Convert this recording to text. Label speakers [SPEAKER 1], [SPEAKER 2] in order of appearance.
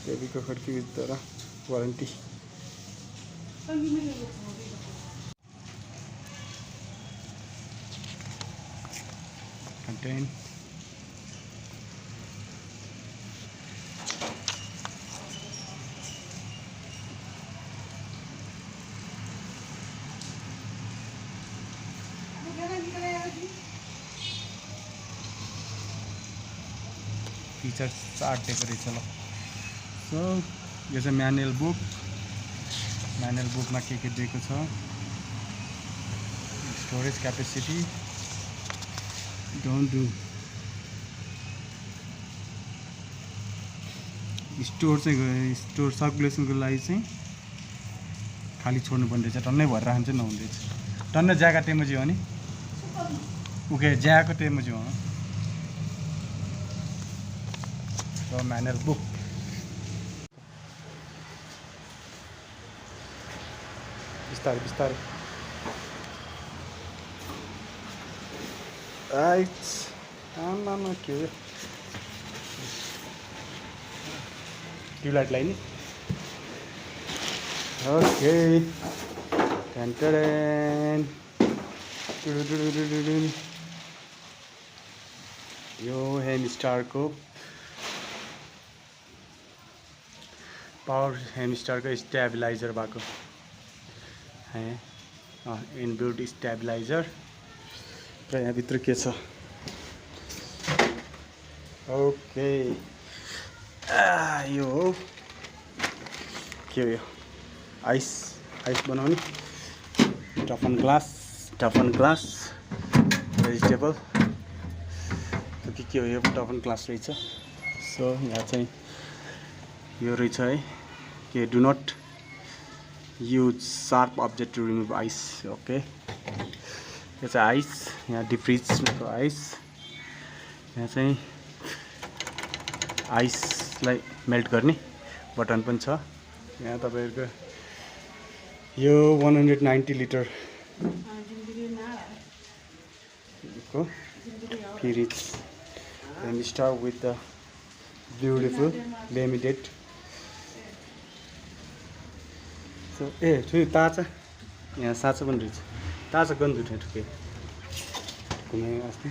[SPEAKER 1] बेबीको खिड्कीभित्र warranty contain features chart दिएको रहेछ ल सो यो चाहिँ म्यानुअल बुकमा के दिएको छ storage capacity don't do store सर्कुलेसनको लागि चाहिँ खाली छोड्नुपर्ने रहेछ टन्नै भएर राख्नु चाहिँ नहुँदैछ टन्न ज्यागा टेमोजी हो नि ओके ज्याको टेमोजी हो र म्यानुअल बुक बिस्तारै बिस्तारै राइट आमामा के हो ट्युबलाइट लाइने ओके टेन्टरेन यो हेमस्टारको पावर हेमस्टारको स्टेबिलाइजर भएको इनबिल्ट स्टेबिलाइजर र यहाँभित्र के छ ओके यो हो के हो यो आइस बनाउने टफन ग्लास भेजिटेबल के हो यो टफन ग्लास रहेछ सो यहाँ चाहिँ यो रहेछ है के do not use sharp object to remove ice okay यो चाहिँ आइस यहाँ डिफ्रिजको आइस यहाँ चाहिँ आइसलाई मेल्ट गर्ने बटन पनि छ यहाँ तपाईँहरूको यो 190 लिटर को fridge HIMSTAR with the beautiful limited so ठुलो ताजा यहाँ साँचो पनि रहेछ ताजा गन्ध उठ्ने ठुकै कुनै अस्ति